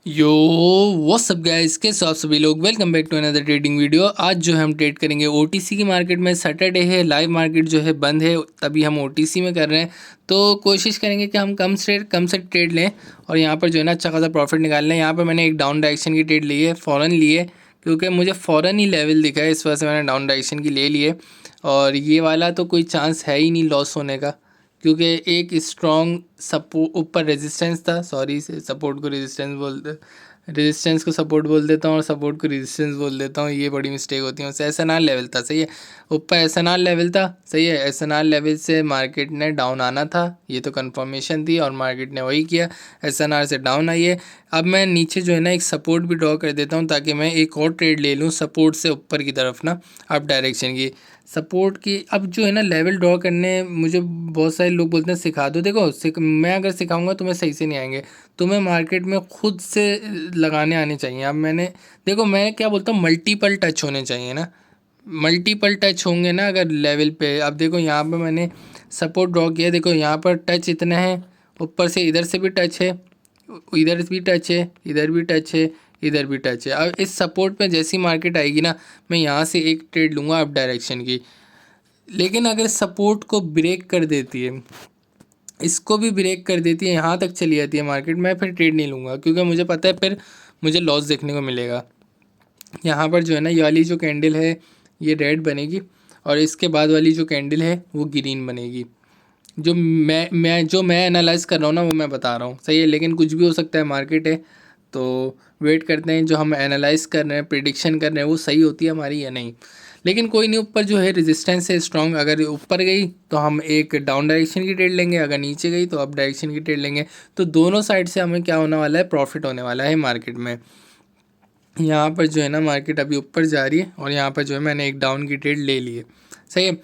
यो WhatsApp guys, कैसे हो आप सभी लोग। Welcome back to another trading video. आज जो है हम ट्रेड करेंगे ओटीसी की मार्केट में। सैटरडे है, लाइव मार्केट जो है बंद है, तभी हम ओटीसी में कर रहे हैं। तो कोशिश करेंगे कि हम कम से ट्रेड लें और यहाँ पर जो है ना अच्छा खासा प्रॉफिट निकाल लें। यहाँ पर मैंने एक डाउन डायरेक्शन की ट्रेड ली है, फ़ौरन ली है क्योंकि मुझे फ़ौरन ही लेवल दिखा है, इस वजह से मैंने डाउन डायरेक्शन की ले ली है। और ये वाला तो कोई चांस है ही नहीं लॉस होने का, क्योंकि एक स्ट्रॉन्ग सपोर्ट ऊपर रेजिस्टेंस था। सॉरी, सपोर्ट को रेजिस्टेंस को सपोर्ट बोल देता हूँ और सपोर्ट को रेजिस्टेंस बोल देता हूँ, ये बड़ी मिस्टेक होती है मुझसे। एसएनआर लेवल था, सही है, ऊपर एसएनआर लेवल था, सही है। एसएनआर लेवल से मार्केट ने डाउन आना था, ये तो कंफर्मेशन थी और मार्केट ने वही किया, एसएनआर से डाउन आई है। अब मैं नीचे जो है ना एक सपोर्ट भी ड्रॉ कर देता हूँ ताकि मैं एक और ट्रेड ले लूँ सपोर्ट से ऊपर की तरफ ना, अप डायरेक्शन की सपोर्ट की। अब जो है ना लेवल ड्रॉ करने मुझे बहुत सारे लोग बोलते हैं सिखा दो। देखो मैं अगर सिखाऊंगा तुम्हें सही से नहीं आएंगे, तुम्हें मार्केट में खुद से लगाने आने चाहिए। अब देखो मैं क्या बोलता हूँ, मल्टीपल टच होने चाहिए ना, मल्टीपल टच होंगे ना अगर लेवल पे। अब देखो यहाँ पे मैंने सपोर्ट ड्रॉ किया, देखो यहाँ पर टच इतना है, ऊपर से इधर से भी टच है, इधर भी टच है, इधर भी टच है, इधर भी टच है। अब इस सपोर्ट पे जैसी मार्केट आएगी ना, मैं यहाँ से एक ट्रेड लूँगा अप डायरेक्शन की। लेकिन अगर सपोर्ट को ब्रेक कर देती है, इसको भी ब्रेक कर देती है, यहाँ तक चली जाती है मार्केट, मैं फिर ट्रेड नहीं लूँगा क्योंकि मुझे पता है फिर मुझे लॉस देखने को मिलेगा। यहाँ पर जो है ना ये वाली जो कैंडल है ये रेड बनेगी और इसके बाद वाली जो कैंडल है वो ग्रीन बनेगी। जो मैं एनालाइज़ कर रहा हूँ ना वो मैं बता रहा हूँ, सही है। लेकिन कुछ भी हो सकता है, मार्केट है तो वेट करते हैं, जो हम एनालाइज़ कर रहे हैं, प्रिडिक्शन कर रहे हैं, वो सही होती है हमारी या नहीं। लेकिन कोई नहीं, ऊपर जो है रेजिस्टेंस है स्ट्रॉन्ग, अगर ऊपर गई तो हम एक डाउन डायरेक्शन की ट्रेड लेंगे, अगर नीचे गई तो अप डायरेक्शन की ट्रेड लेंगे। तो दोनों साइड से हमें क्या होने वाला है, प्रॉफिट होने वाला है मार्केट में। यहाँ पर जो है ना मार्केट अभी ऊपर जा रही है और यहाँ पर जो है मैंने एक डाउन की ट्रेड ले ली है, सही है।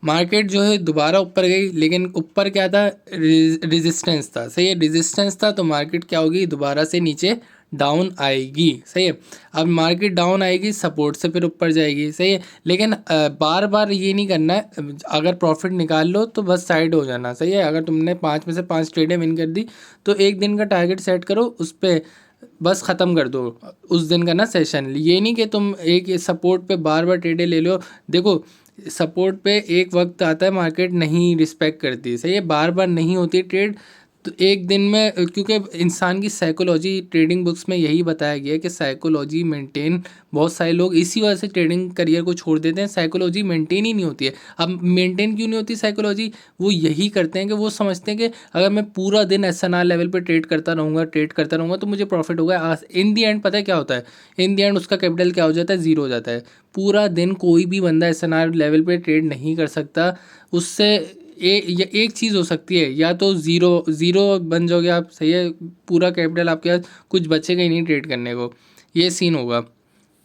मार्केट जो है दोबारा ऊपर गई, लेकिन ऊपर क्या था, रेजिस्टेंस था, सही है, रेजिस्टेंस था। तो मार्केट क्या होगी, दोबारा से नीचे डाउन आएगी, सही है। अब मार्केट डाउन आएगी, सपोर्ट से फिर ऊपर जाएगी, सही है। लेकिन बार बार ये नहीं करना है, अगर प्रॉफिट निकाल लो तो बस साइड हो जाना, सही है। अगर तुमने 5 में से 5 ट्रेडें विन कर दी तो एक दिन का टारगेट सेट करो, उस पर बस ख़त्म कर दो उस दिन का ना सेशन। ये नहीं कि तुम एक सपोर्ट पे बार बार ट्रेडें ले लो। देखो सपोर्ट पे एक वक्त आता है मार्केट नहीं रिस्पेक्ट करती, सही है, बार बार नहीं होती ट्रेड। तो एक दिन में, क्योंकि इंसान की साइकोलॉजी ट्रेडिंग बुक्स में यही बताया गया है कि साइकोलॉजी मेंटेन, बहुत सारे लोग इसी वजह से ट्रेडिंग करियर को छोड़ देते हैं, साइकोलॉजी मेंटेन ही नहीं होती है। अब मेंटेन क्यों नहीं होती साइकोलॉजी, वो यही करते हैं कि वो समझते हैं कि अगर मैं पूरा दिन एसएनआर लेवल पे ट्रेड करता रहूँगा तो मुझे प्रॉफिट होगा। इन दी एंड पता है क्या होता है, इन दी एंड उसका कैपिटल क्या हो जाता है, ज़ीरो हो जाता है। पूरा दिन कोई भी बंदा एसएनआर लेवल पे ट्रेड नहीं कर सकता। उससे एक चीज़ हो सकती है, या तो ज़ीरो ज़ीरो बन जाओगे आप, सही है, पूरा कैपिटल आपके पास कुछ बचेगा ही नहीं ट्रेड करने को, ये सीन होगा।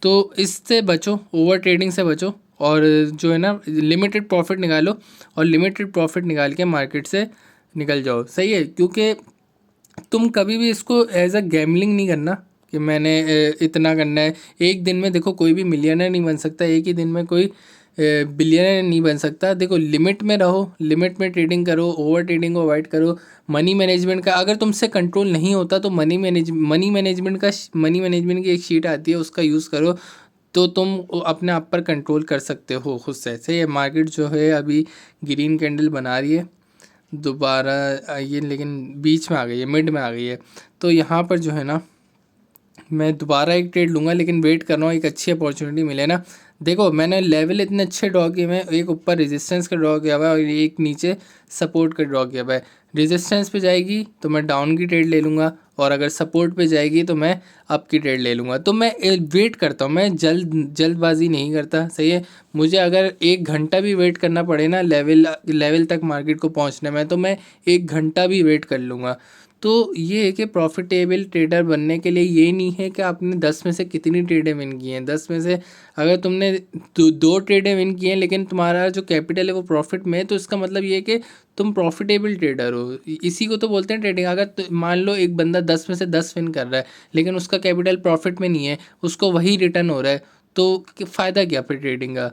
तो इससे बचो, ओवर ट्रेडिंग से बचो और जो है ना लिमिटेड प्रॉफिट निकालो और लिमिटेड प्रॉफिट निकाल के मार्केट से निकल जाओ, सही है। क्योंकि तुम कभी भी इसको एज अ गैमलिंग नहीं करना कि मैंने इतना करना है। एक दिन में देखो कोई भी मिलियनर नहीं बन सकता, एक ही दिन में कोई बिलियनर नहीं बन सकता। देखो लिमिट में रहो, लिमिट में ट्रेडिंग करो, ओवर ट्रेडिंग को अवॉइड करो। मनी मैनेजमेंट का अगर तुमसे कंट्रोल नहीं होता तो मनी मैनेजमेंट की एक शीट आती है, उसका यूज़ करो तो तुम अपने आप पर कंट्रोल कर सकते हो खुद से, सही है। मार्केट जो है अभी ग्रीन कैंडल बना रही है दोबारा, ये लेकिन बीच में आ गई है, मिड में आ गई है। तो यहाँ पर जो है ना मैं दोबारा एक ट्रेड लूँगा, लेकिन वेट कर रहा हूँ एक अच्छी अपॉर्चुनिटी मिले ना। देखो मैंने लेवल इतने अच्छे ड्रॉ किए हुए हैं, एक ऊपर रेजिस्टेंस का ड्रॉ किया हुआ है और एक नीचे सपोर्ट का ड्रॉ किया हुआ है। रेजिस्टेंस पे जाएगी तो मैं डाउन की ट्रेड ले लूँगा और अगर सपोर्ट पे जाएगी तो मैं अप की ट्रेड ले लूँगा। तो मैं वेट करता हूँ, मैं जल्दबाजी नहीं करता, सही है। मुझे अगर 1 घंटा भी वेट करना पड़े ना लेवल तक मार्केट को पहुँचने में, तो मैं 1 घंटा भी वेट कर लूँगा। तो ये है कि प्रॉफिटेबल ट्रेडर बनने के लिए ये नहीं है कि आपने 10 में से कितनी ट्रेडें विन की हैं। 10 में से अगर तुमने दो ट्रेडें विन की हैं लेकिन तुम्हारा जो कैपिटल है वो प्रॉफिट में है, तो इसका मतलब ये है कि तुम प्रॉफिटेबल ट्रेडर हो। इसी को तो बोलते हैं ट्रेडिंग। अगर मान लो एक बंदा 10 में से 10 विन कर रहा है लेकिन उसका कैपिटल प्रॉफिट में नहीं है, उसको वही रिटर्न हो रहा है, तो फ़ायदा क्या फिर ट्रेडिंग का।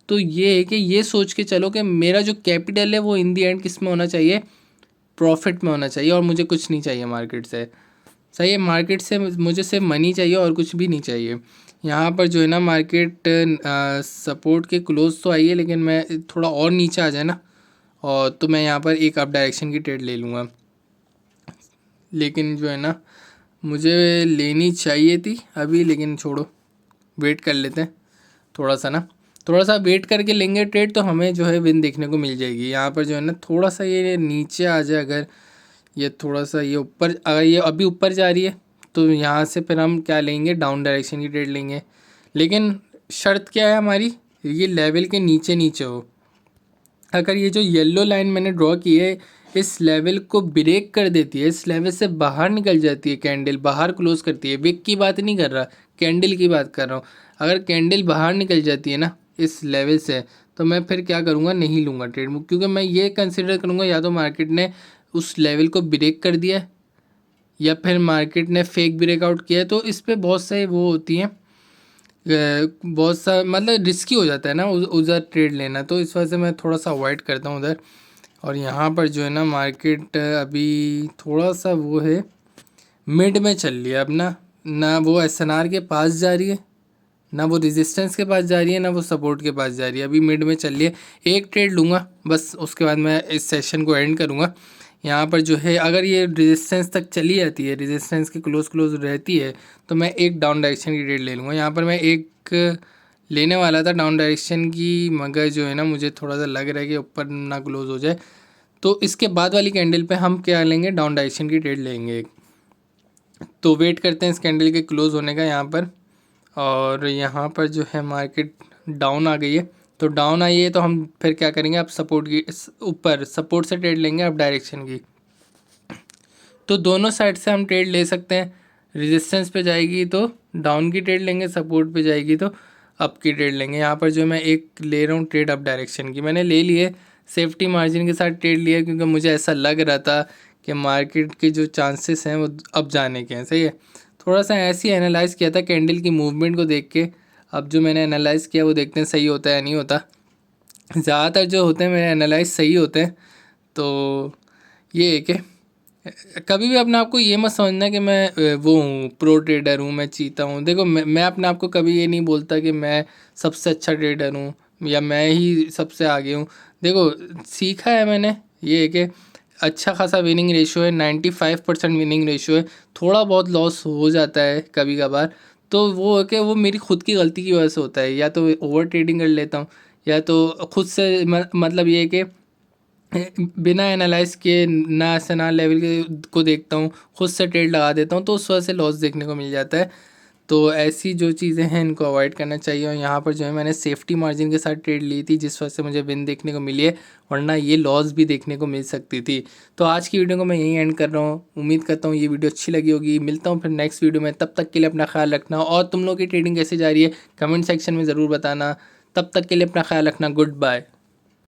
तो ये है कि ये सोच के चलो कि मेरा जो कैपिटल है वो इन दी एंड किस में होना चाहिए, प्रॉफिट में होना चाहिए और मुझे कुछ नहीं चाहिए मार्केट से। सही है। मार्केट से मुझे सिर्फ मनी चाहिए और कुछ भी नहीं चाहिए। यहाँ पर जो है ना मार्केट सपोर्ट के क्लोज तो आई है, लेकिन मैं थोड़ा और नीचे आ जाए ना, और तो मैं यहाँ पर एक अप डायरेक्शन की ट्रेड ले लूँगा। लेकिन जो है ना मुझे लेनी चाहिए थी अभी, लेकिन छोड़ो, वेट कर लेते हैं थोड़ा सा ना। थोड़ा सा वेट करके लेंगे ट्रेड तो हमें जो है विन देखने को मिल जाएगी। यहाँ पर जो है ना थोड़ा सा ये नीचे आ जाए, अगर ये थोड़ा सा ये ऊपर, अगर ये अभी ऊपर जा रही है तो यहाँ से फिर हम क्या लेंगे, डाउन डायरेक्शन की ट्रेड लेंगे। लेकिन शर्त क्या है हमारी, ये लेवल के नीचे नीचे हो। अगर ये जो येलो लाइन मैंने ड्रॉ की है इस लेवल को ब्रेक कर देती है, इस लेवल से बाहर निकल जाती है, कैंडल बाहर क्लोज करती है, विक की बात नहीं कर रहा, कैंडल की बात कर रहा हूँ। अगर कैंडल बाहर निकल जाती है ना इस लेवल से, तो मैं फिर क्या करूँगा, नहीं लूँगा ट्रेड, क्योंकि मैं ये कंसिडर करूँगा या तो मार्केट ने उस लेवल को ब्रेक कर दिया है या फिर मार्केट ने फेक ब्रेकआउट किया है। तो इस पर बहुत सारी वो होती हैं, बहुत सा मतलब रिस्की हो जाता है ना उधर ट्रेड लेना, तो इस वजह से मैं थोड़ा सा अवॉइड करता हूँ उधर। और यहाँ पर जो है ना मार्केट अभी थोड़ा सा वो है, मिड में चल रही है अब ना वो एसएनआर के पास जा रही है, ना वो रेजिस्टेंस के पास जा रही है, ना वो सपोर्ट के पास जा रही है, अभी मिड में चल रही है। एक ट्रेड लूँगा बस, उसके बाद मैं इस सेशन को एंड करूँगा। यहाँ पर जो है अगर ये रेजिस्टेंस तक चली जाती है, रेजिस्टेंस के क्लोज क्लोज रहती है, तो मैं एक डाउन डायरेक्शन की ट्रेड ले लूँगा। यहाँ पर मैं एक लेने वाला था डाउन डायरेक्शन की, मगर जो है ना मुझे थोड़ा सा लग रहा है कि ऊपर ना क्लोज हो जाए, तो इसके बाद वाली कैंडल पे हम क्या लेंगे, डाउन डायरेक्शन की ट्रेड लेंगे एक। तो वेट करते हैं इस कैंडल के क्लोज होने का यहाँ पर। और यहाँ पर जो है मार्केट डाउन आ गई है, तो डाउन आई है तो हम फिर क्या करेंगे, अब सपोर्ट की ऊपर सपोर्ट से ट्रेड लेंगे अब डायरेक्शन की। तो दोनों साइड से हम ट्रेड ले सकते हैं, रेजिस्टेंस पे जाएगी तो डाउन की ट्रेड लेंगे, सपोर्ट पे जाएगी तो अप की ट्रेड लेंगे। यहाँ पर जो मैं एक ले रहा हूँ ट्रेड अप डायरेक्शन की, मैंने ले लिए सेफ्टी मार्जिन के साथ ट्रेड लिया, क्योंकि मुझे ऐसा लग रहा था कि मार्केट के जो चांसेस हैं वो अब जाने के हैं। सही है, थोड़ा सा ऐसे ही एनालाइज़ किया था कैंडल की मूवमेंट को देख के। अब जो मैंने एनालाइज़ किया वो देखते हैं सही होता है या नहीं होता। ज़्यादातर जो होते हैं मेरे एनालाइज सही होते हैं। तो ये है कि कभी भी अपने आप को ये मत समझना कि मैं वो हूँ, प्रो ट्रेडर हूँ, मैं चीता हूँ। देखो मैं अपने आप को कभी ये नहीं बोलता कि मैं सबसे अच्छा ट्रेडर हूँ या मैं ही सबसे आगे हूँ। देखो सीखा है मैंने, ये है कि अच्छा खासा विनिंग रेशियो है, 95% विनिंग रेशियो है। थोड़ा बहुत लॉस हो जाता है कभी कभार, तो वो है कि वो मेरी खुद की गलती की वजह से होता है, या तो ओवर ट्रेडिंग कर लेता हूँ, या तो खुद से मतलब ये है कि बिना एनालाइज किए ना से ना लेवल के को देखता हूँ, खुद से ट्रेड लगा देता हूँ, तो उस वजह से लॉस देखने को मिल जाता है। तो ऐसी जो चीज़ें हैं इनको अवॉइड करना चाहिए। और यहाँ पर जो है मैंने सेफ्टी मार्जिन के साथ ट्रेड ली थी, जिस वजह से मुझे विन देखने को मिली है, वरना ये लॉस भी देखने को मिल सकती थी। तो आज की वीडियो को मैं यहीं एंड कर रहा हूँ। उम्मीद करता हूँ ये वीडियो अच्छी लगी होगी। मिलता हूँ फिर नेक्स्ट वीडियो में, तब तक के लिए अपना ख्याल रखना। और तुम लोग की ट्रेडिंग कैसे जा रही है कमेंट सेक्शन में ज़रूर बताना। तब तक के लिए अपना ख्याल रखना। Good bye.